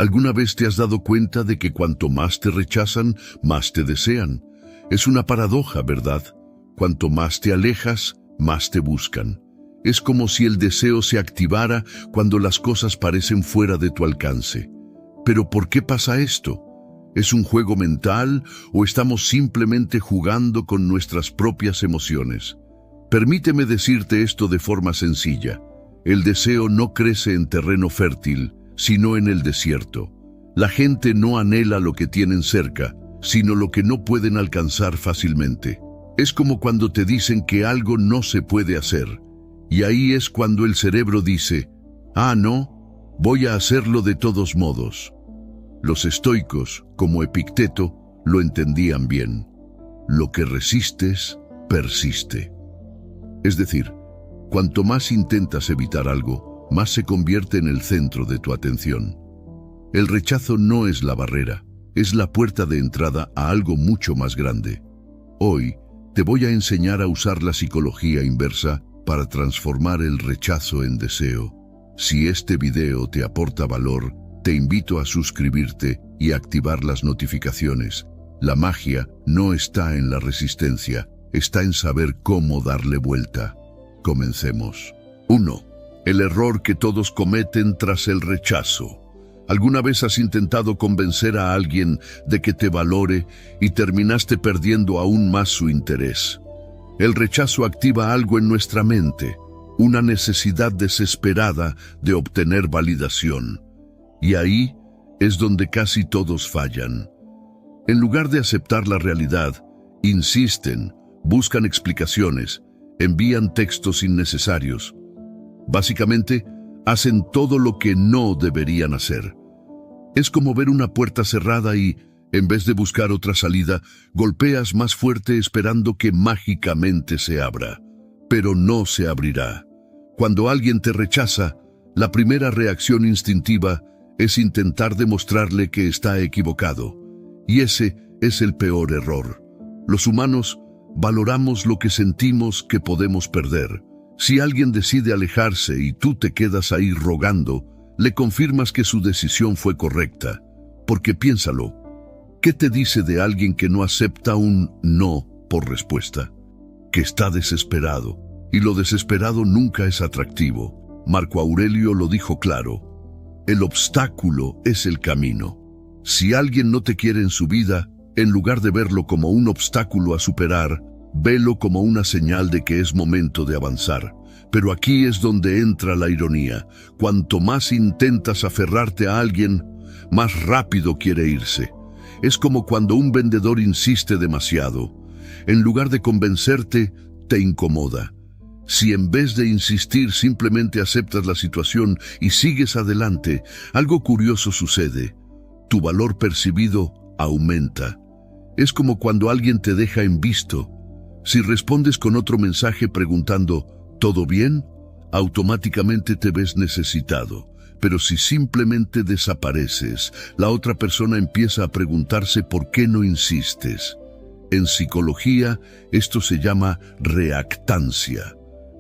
¿Alguna vez te has dado cuenta de que cuanto más te rechazan, más te desean? Es una paradoja, ¿verdad? Cuanto más te alejas, más te buscan. Es como si el deseo se activara cuando las cosas parecen fuera de tu alcance. ¿Pero por qué pasa esto? ¿Es un juego mental o estamos simplemente jugando con nuestras propias emociones? Permíteme decirte esto de forma sencilla. El deseo no crece en terreno fértil, sino en el desierto. La gente no anhela lo que tienen cerca, sino lo que no pueden alcanzar fácilmente. Es como cuando te dicen que algo no se puede hacer, y ahí es cuando el cerebro dice, «Ah, no, voy a hacerlo de todos modos». Los estoicos, como Epicteto, lo entendían bien. Lo que resistes, persiste. Es decir, cuanto más intentas evitar algo, más se convierte en el centro de tu atención. El rechazo no es la barrera, es la puerta de entrada a algo mucho más grande. Hoy te voy a enseñar a usar la psicología inversa para transformar el rechazo en deseo. Si este video te aporta valor, te invito a suscribirte y activar las notificaciones. La magia no está en la resistencia, está en saber cómo darle vuelta. Comencemos. 1. El error que todos cometen tras el rechazo. ¿Alguna vez has intentado convencer a alguien de que te valore y terminaste perdiendo aún más su interés? El rechazo activa algo en nuestra mente, una necesidad desesperada de obtener validación. Y ahí es donde casi todos fallan. En lugar de aceptar la realidad, insisten, buscan explicaciones, envían textos innecesarios. Básicamente, hacen todo lo que no deberían hacer. Es como ver una puerta cerrada y, en vez de buscar otra salida, golpeas más fuerte esperando que mágicamente se abra. Pero no se abrirá. Cuando alguien te rechaza, la primera reacción instintiva es intentar demostrarle que está equivocado. Y ese es el peor error. Los humanos valoramos lo que sentimos que podemos perder. Si alguien decide alejarse y tú te quedas ahí rogando, le confirmas que su decisión fue correcta. Porque piénsalo, ¿qué te dice de alguien que no acepta un no por respuesta? Que está desesperado, y lo desesperado nunca es atractivo. Marco Aurelio lo dijo claro, el obstáculo es el camino. Si alguien no te quiere en su vida, en lugar de verlo como un obstáculo a superar, velo como una señal de que es momento de avanzar. Pero aquí es donde entra la ironía. Cuanto más intentas aferrarte a alguien, más rápido quiere irse. Es como cuando un vendedor insiste demasiado. En lugar de convencerte, te incomoda. Si en vez de insistir simplemente aceptas la situación y sigues adelante, algo curioso sucede. Tu valor percibido aumenta. Es como cuando alguien te deja en visto. Si respondes con otro mensaje preguntando ¿todo bien?, automáticamente te ves necesitado. Pero si simplemente desapareces, la otra persona empieza a preguntarse por qué no insistes. En psicología, esto se llama reactancia.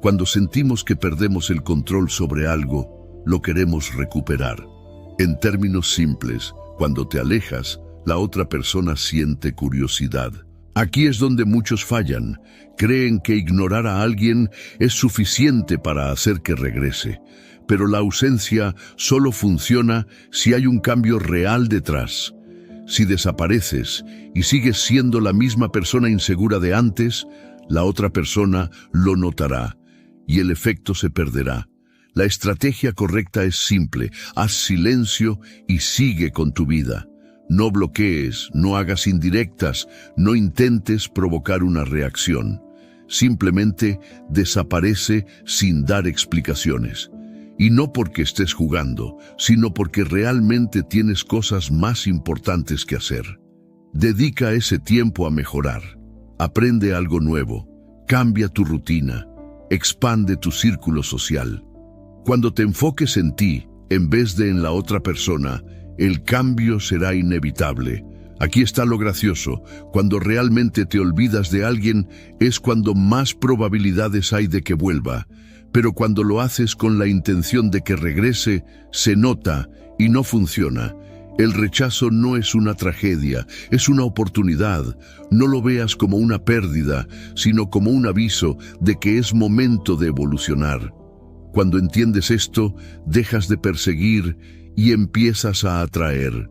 Cuando sentimos que perdemos el control sobre algo, lo queremos recuperar. En términos simples, cuando te alejas, la otra persona siente curiosidad. Aquí es donde muchos fallan. Creen que ignorar a alguien es suficiente para hacer que regrese. Pero la ausencia solo funciona si hay un cambio real detrás. Si desapareces y sigues siendo la misma persona insegura de antes, la otra persona lo notará y el efecto se perderá. La estrategia correcta es simple: haz silencio y sigue con tu vida. No bloquees, no hagas indirectas, no intentes provocar una reacción. Simplemente desaparece sin dar explicaciones. Y no porque estés jugando, sino porque realmente tienes cosas más importantes que hacer. Dedica ese tiempo a mejorar. Aprende algo nuevo. Cambia tu rutina. Expande tu círculo social. Cuando te enfoques en ti, en vez de en la otra persona, el cambio será inevitable. Aquí está lo gracioso. Cuando realmente te olvidas de alguien, es cuando más probabilidades hay de que vuelva. Pero cuando lo haces con la intención de que regrese, se nota y no funciona. El rechazo no es una tragedia, es una oportunidad. No lo veas como una pérdida, sino como un aviso de que es momento de evolucionar. Cuando entiendes esto, dejas de perseguir y empiezas a atraer.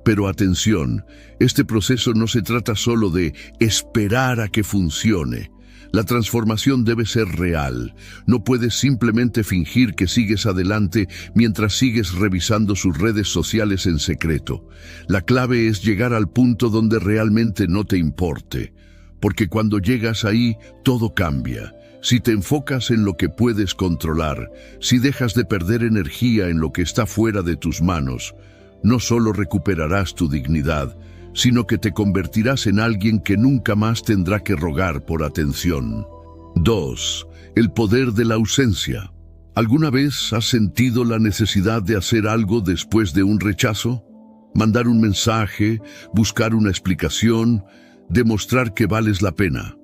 Pero atención, este proceso no se trata solo de esperar a que funcione. La transformación debe ser real. No puedes simplemente fingir que sigues adelante mientras sigues revisando sus redes sociales en secreto. La clave es llegar al punto donde realmente no te importe. Porque cuando llegas ahí, todo cambia. Si te enfocas en lo que puedes controlar, si dejas de perder energía en lo que está fuera de tus manos, no solo recuperarás tu dignidad, sino que te convertirás en alguien que nunca más tendrá que rogar por atención. 2. El poder de la ausencia. ¿Alguna vez has sentido la necesidad de hacer algo después de un rechazo? Mandar un mensaje, buscar una explicación, demostrar que vales la pena.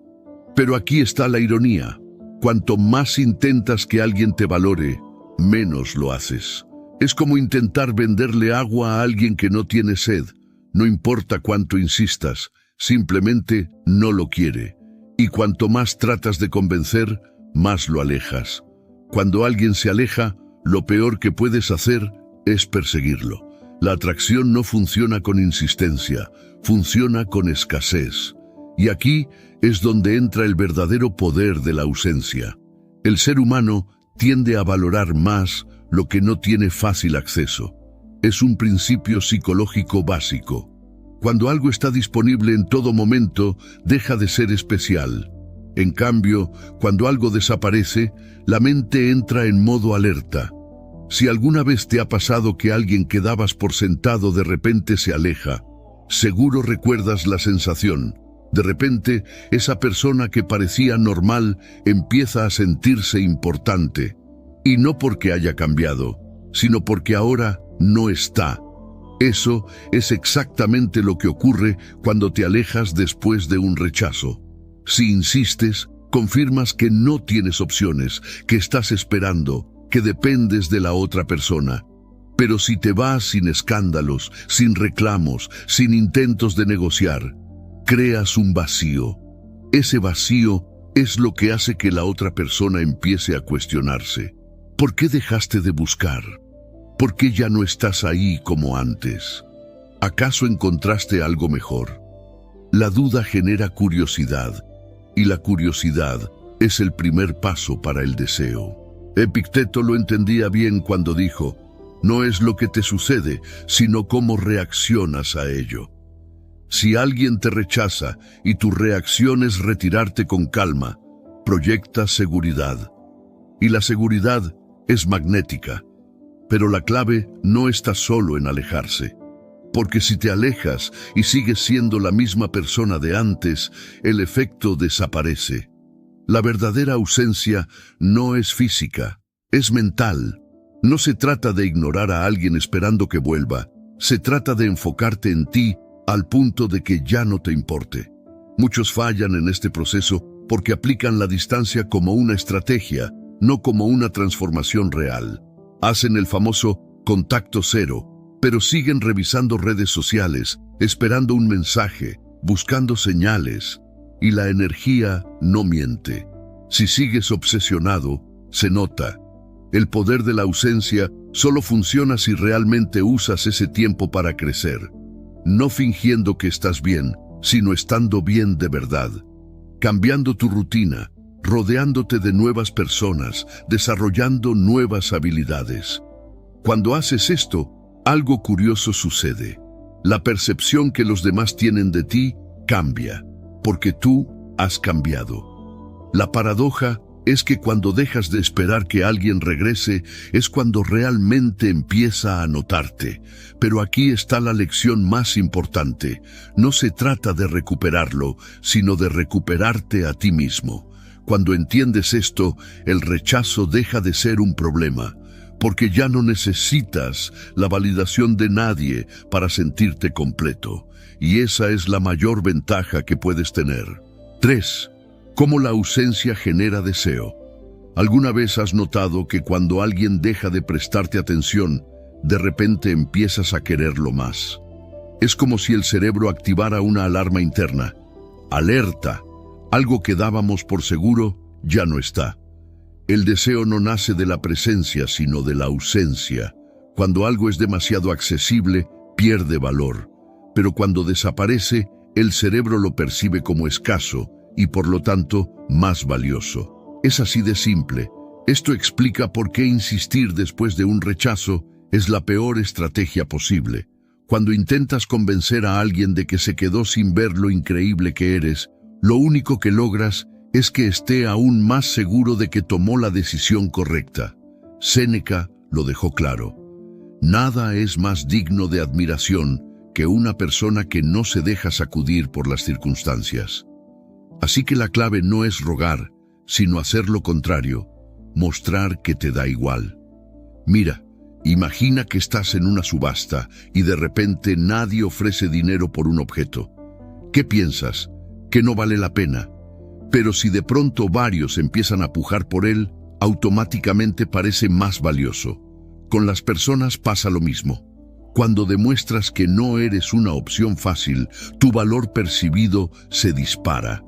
Pero aquí está la ironía. Cuanto más intentas que alguien te valore, menos lo haces. Es como intentar venderle agua a alguien que no tiene sed. No importa cuánto insistas, simplemente no lo quiere. Y cuanto más tratas de convencer, más lo alejas. Cuando alguien se aleja, lo peor que puedes hacer es perseguirlo. La atracción no funciona con insistencia, funciona con escasez. Y aquí es donde entra el verdadero poder de la ausencia. El ser humano tiende a valorar más lo que no tiene fácil acceso. Es un principio psicológico básico. Cuando algo está disponible en todo momento, deja de ser especial. En cambio, cuando algo desaparece, la mente entra en modo alerta. Si alguna vez te ha pasado que alguien que dabas por sentado de repente se aleja, seguro recuerdas la sensación. De repente, esa persona que parecía normal empieza a sentirse importante. Y no porque haya cambiado, sino porque ahora no está. Eso es exactamente lo que ocurre cuando te alejas después de un rechazo. Si insistes, confirmas que no tienes opciones, que estás esperando, que dependes de la otra persona. Pero si te vas sin escándalos, sin reclamos, sin intentos de negociar, creas un vacío. Ese vacío es lo que hace que la otra persona empiece a cuestionarse. ¿Por qué dejaste de buscar? ¿Por qué ya no estás ahí como antes? ¿Acaso encontraste algo mejor? La duda genera curiosidad, y la curiosidad es el primer paso para el deseo. Epicteto lo entendía bien cuando dijo: no es lo que te sucede, sino cómo reaccionas a ello. Si alguien te rechaza y tu reacción es retirarte con calma, proyectas seguridad. Y la seguridad es magnética. Pero la clave no está solo en alejarse. Porque si te alejas y sigues siendo la misma persona de antes, el efecto desaparece. La verdadera ausencia no es física, es mental. No se trata de ignorar a alguien esperando que vuelva. Se trata de enfocarte en ti al punto de que ya no te importe. Muchos fallan en este proceso porque aplican la distancia como una estrategia, no como una transformación real. Hacen el famoso contacto cero, pero siguen revisando redes sociales, esperando un mensaje, buscando señales, y la energía no miente. Si sigues obsesionado, se nota. El poder de la ausencia solo funciona si realmente usas ese tiempo para crecer, no fingiendo que estás bien, sino estando bien de verdad, cambiando tu rutina, rodeándote de nuevas personas, desarrollando nuevas habilidades. Cuando haces esto, algo curioso sucede. La percepción que los demás tienen de ti cambia, porque tú has cambiado. La paradoja es que cuando dejas de esperar que alguien regrese, es cuando realmente empieza a notarte. Pero aquí está la lección más importante. No se trata de recuperarlo, sino de recuperarte a ti mismo. Cuando entiendes esto, el rechazo deja de ser un problema, porque ya no necesitas la validación de nadie para sentirte completo. Y esa es la mayor ventaja que puedes tener. 3. ¿Cómo la ausencia genera deseo? ¿Alguna vez has notado que cuando alguien deja de prestarte atención, de repente empiezas a quererlo más. Es como si el cerebro activara una alarma interna. ¡Alerta! Algo que dábamos por seguro ya no está. El deseo no nace de la presencia, sino de la ausencia. Cuando algo es demasiado accesible, pierde valor. Pero cuando desaparece, el cerebro lo percibe como escaso y, por lo tanto, más valioso. Es así de simple. Esto explica por qué insistir después de un rechazo es la peor estrategia posible. Cuando intentas convencer a alguien de que se quedó sin ver lo increíble que eres, lo único que logras es que esté aún más seguro de que tomó la decisión correcta. Séneca lo dejó claro. Nada es más digno de admiración que una persona que no se deja sacudir por las circunstancias. Así que la clave no es rogar, sino hacer lo contrario, mostrar que te da igual. Mira, imagina que estás en una subasta y de repente nadie ofrece dinero por un objeto. ¿Qué piensas? Que no vale la pena. Pero si de pronto varios empiezan a pujar por él, automáticamente parece más valioso. Con las personas pasa lo mismo. Cuando demuestras que no eres una opción fácil, tu valor percibido se dispara.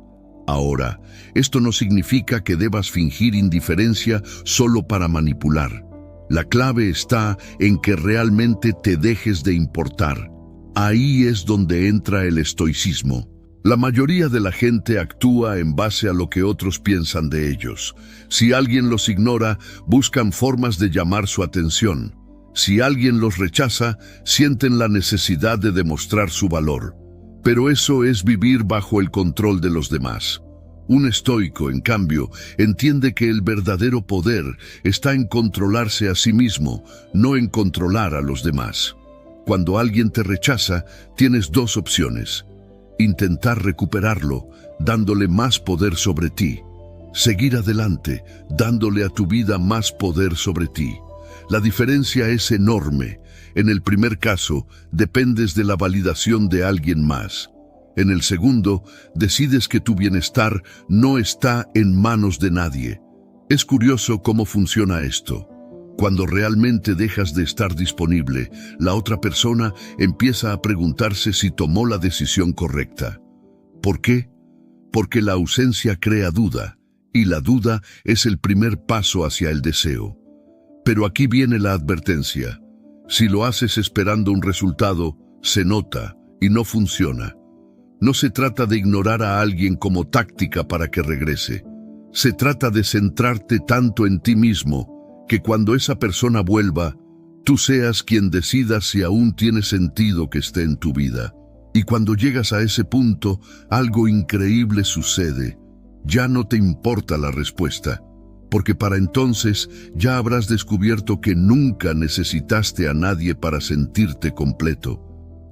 Ahora, esto no significa que debas fingir indiferencia solo para manipular. La clave está en que realmente te dejes de importar. Ahí es donde entra el estoicismo. La mayoría de la gente actúa en base a lo que otros piensan de ellos. Si alguien los ignora, buscan formas de llamar su atención. Si alguien los rechaza, sienten la necesidad de demostrar su valor. Pero eso es vivir bajo el control de los demás. Un estoico, en cambio, entiende que el verdadero poder está en controlarse a sí mismo, no en controlar a los demás. Cuando alguien te rechaza, tienes dos opciones. Intentar recuperarlo, dándole más poder sobre ti. Seguir adelante, dándole a tu vida más poder sobre ti. La diferencia es enorme. En el primer caso, dependes de la validación de alguien más. En el segundo, decides que tu bienestar no está en manos de nadie. Es curioso cómo funciona esto. Cuando realmente dejas de estar disponible, la otra persona empieza a preguntarse si tomó la decisión correcta. ¿Por qué? Porque la ausencia crea duda, y la duda es el primer paso hacia el deseo. Pero aquí viene la advertencia. Si lo haces esperando un resultado, se nota y no funciona. No se trata de ignorar a alguien como táctica para que regrese. Se trata de centrarte tanto en ti mismo que cuando esa persona vuelva, tú seas quien decida si aún tiene sentido que esté en tu vida. Y cuando llegas a ese punto, algo increíble sucede. Ya no te importa la respuesta, porque para entonces ya habrás descubierto que nunca necesitaste a nadie para sentirte completo.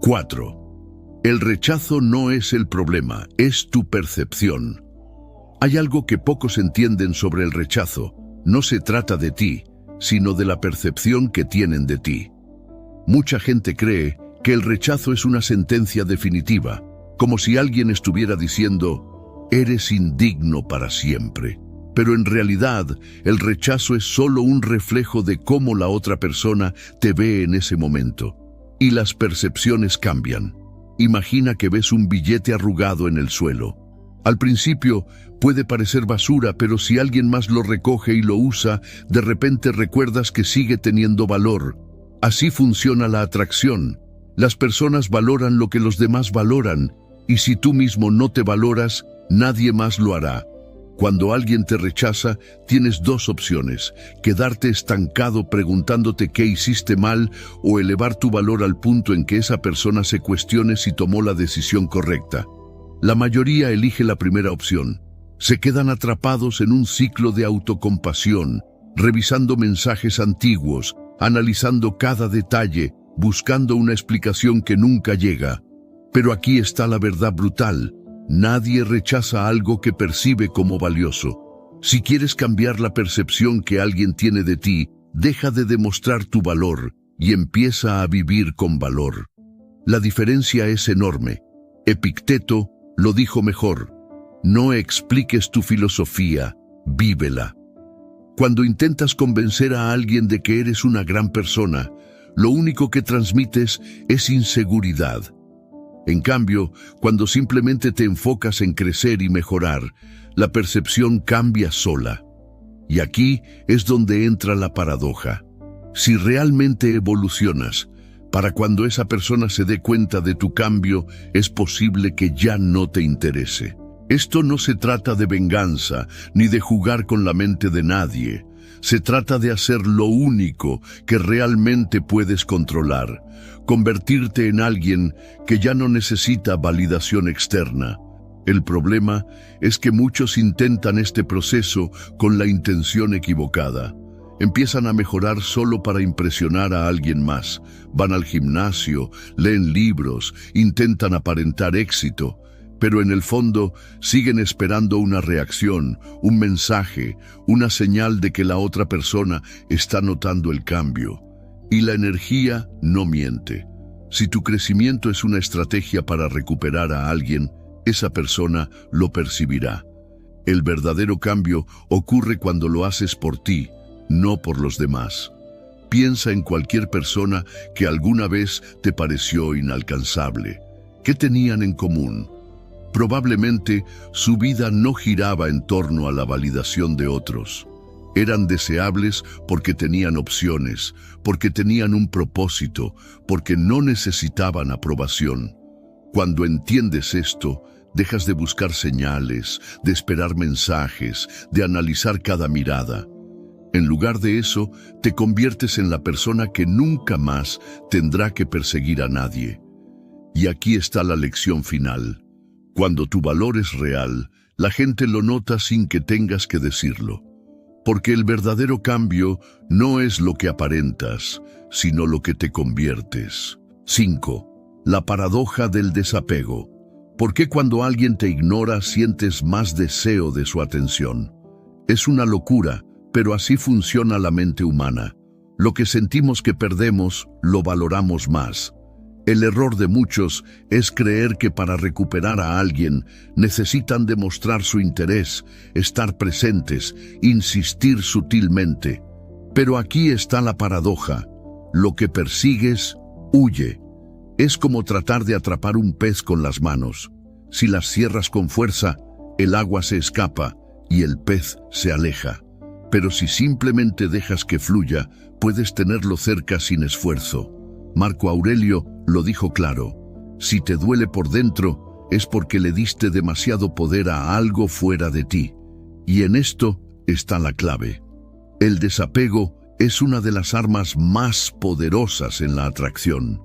4. El rechazo no es el problema, es tu percepción. Hay algo que pocos entienden sobre el rechazo. No se trata de ti, sino de la percepción que tienen de ti. Mucha gente cree que el rechazo es una sentencia definitiva, como si alguien estuviera diciendo, eres indigno para siempre. Pero en realidad, el rechazo es solo un reflejo de cómo la otra persona te ve en ese momento. Y las percepciones cambian. Imagina que ves un billete arrugado en el suelo. Al principio puede parecer basura, pero si alguien más lo recoge y lo usa, de repente recuerdas que sigue teniendo valor. Así funciona la atracción. Las personas valoran lo que los demás valoran, y si tú mismo no te valoras, nadie más lo hará. Cuando alguien te rechaza, tienes dos opciones: quedarte estancado preguntándote qué hiciste mal o elevar tu valor al punto en que esa persona se cuestione si tomó la decisión correcta. La mayoría elige la primera opción. Se quedan atrapados en un ciclo de autocompasión, revisando mensajes antiguos, analizando cada detalle, buscando una explicación que nunca llega. Pero aquí está la verdad brutal. Nadie rechaza algo que percibe como valioso. Si quieres cambiar la percepción que alguien tiene de ti, deja de demostrar tu valor y empieza a vivir con valor. La diferencia es enorme. Epicteto lo dijo mejor: no expliques tu filosofía, vívela. Cuando intentas convencer a alguien de que eres una gran persona, lo único que transmites es inseguridad. En cambio, cuando simplemente te enfocas en crecer y mejorar, la percepción cambia sola. Y aquí es donde entra la paradoja. Si realmente evolucionas, para cuando esa persona se dé cuenta de tu cambio, es posible que ya no te interese. Esto no se trata de venganza, ni de jugar con la mente de nadie. Se trata de hacer lo único que realmente puedes controlar, convertirte en alguien que ya no necesita validación externa. El problema es que muchos intentan este proceso con la intención equivocada. Empiezan a mejorar solo para impresionar a alguien más. Van al gimnasio, leen libros, intentan aparentar éxito, pero en el fondo siguen esperando una reacción, un mensaje, una señal de que la otra persona está notando el cambio. Y la energía no miente. Si tu crecimiento es una estrategia para recuperar a alguien, esa persona lo percibirá. El verdadero cambio ocurre cuando lo haces por ti, no por los demás. Piensa en cualquier persona que alguna vez te pareció inalcanzable. ¿Qué tenían en común? Probablemente su vida no giraba en torno a la validación de otros. Eran deseables porque tenían opciones, porque tenían un propósito, porque no necesitaban aprobación. Cuando entiendes esto, dejas de buscar señales, de esperar mensajes, de analizar cada mirada. En lugar de eso, te conviertes en la persona que nunca más tendrá que perseguir a nadie. Y aquí está la lección final. Cuando tu valor es real, la gente lo nota sin que tengas que decirlo. Porque el verdadero cambio no es lo que aparentas, sino lo que te conviertes. 5. La paradoja del desapego. ¿Por qué cuando alguien te ignora sientes más deseo de su atención? Es una locura, pero así funciona la mente humana. Lo que sentimos que perdemos, lo valoramos más. El error de muchos es creer que para recuperar a alguien necesitan demostrar su interés, estar presentes, insistir sutilmente. Pero aquí está la paradoja. Lo que persigues, huye. Es como tratar de atrapar un pez con las manos. Si las cierras con fuerza, el agua se escapa y el pez se aleja. Pero si simplemente dejas que fluya, puedes tenerlo cerca sin esfuerzo. Marco Aurelio lo dijo claro: si te duele por dentro, es porque le diste demasiado poder a algo fuera de ti. Y en esto está la clave. El desapego es una de las armas más poderosas en la atracción.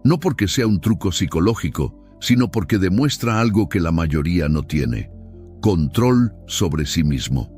No porque sea un truco psicológico, sino porque demuestra algo que la mayoría no tiene: control sobre sí mismo.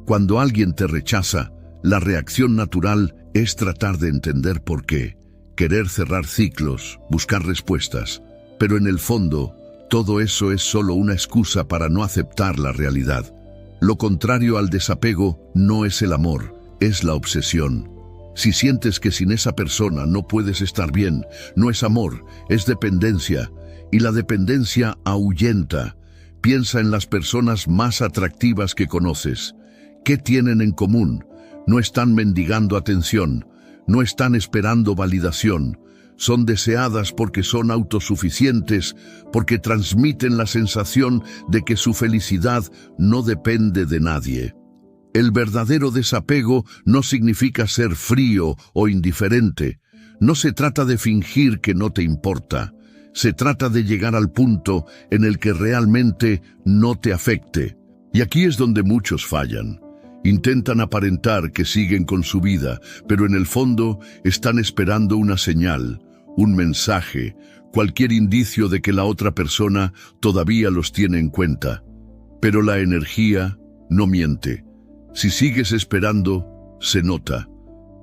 Cuando alguien te rechaza, la reacción natural es tratar de entender por qué, querer cerrar ciclos, buscar respuestas. Pero en el fondo, todo eso es solo una excusa para no aceptar la realidad. Lo contrario al desapego no es el amor, es la obsesión. Si sientes que sin esa persona no puedes estar bien, no es amor, es dependencia. Y la dependencia ahuyenta. Piensa en las personas más atractivas que conoces. ¿Qué tienen en común? No están mendigando atención, no están esperando validación. Son deseadas porque son autosuficientes, porque transmiten la sensación de que su felicidad no depende de nadie. El verdadero desapego no significa ser frío o indiferente. No se trata de fingir que no te importa. Se trata de llegar al punto en el que realmente no te afecte. Y aquí es donde muchos fallan. Intentan aparentar que siguen con su vida, pero en el fondo están esperando una señal, un mensaje, cualquier indicio de que la otra persona todavía los tiene en cuenta. Pero la energía no miente. Si sigues esperando, se nota.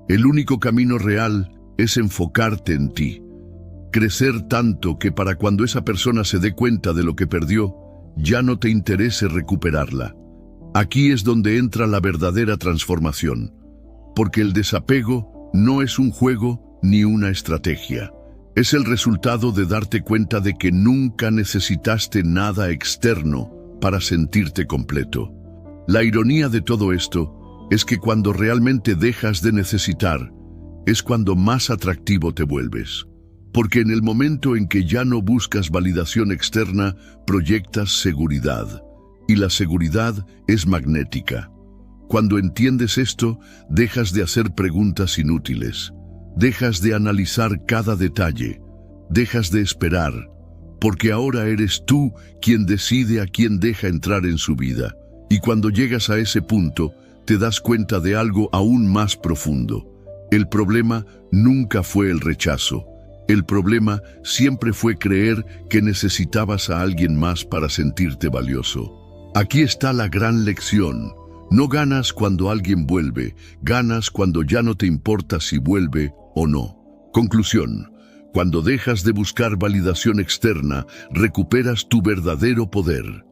El único camino real es enfocarte en ti. Crecer tanto que para cuando esa persona se dé cuenta de lo que perdió, ya no te interese recuperarla. Aquí es donde entra la verdadera transformación, porque el desapego no es un juego ni una estrategia. Es el resultado de darte cuenta de que nunca necesitaste nada externo para sentirte completo. La ironía de todo esto es que cuando realmente dejas de necesitar, es cuando más atractivo te vuelves. Porque en el momento en que ya no buscas validación externa, proyectas seguridad. Y la seguridad es magnética. Cuando entiendes esto, dejas de hacer preguntas inútiles. Dejas de analizar cada detalle. Dejas de esperar. Porque ahora eres tú quien decide a quién deja entrar en su vida. Y cuando llegas a ese punto, te das cuenta de algo aún más profundo. El problema nunca fue el rechazo. El problema siempre fue creer que necesitabas a alguien más para sentirte valioso. Aquí está la gran lección. No ganas cuando alguien vuelve, ganas cuando ya no te importa si vuelve o no. Conclusión. Cuando dejas de buscar validación externa, recuperas tu verdadero poder.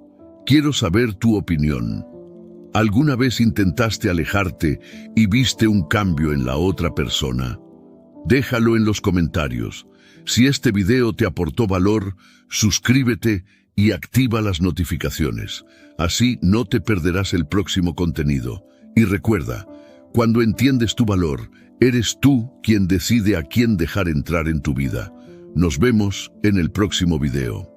Quiero saber tu opinión. ¿Alguna vez intentaste alejarte y viste un cambio en la otra persona? Déjalo en los comentarios. Si este video te aportó valor, suscríbete y activa las notificaciones. Así no te perderás el próximo contenido. Y recuerda, cuando entiendes tu valor, eres tú quien decide a quién dejar entrar en tu vida. Nos vemos en el próximo video.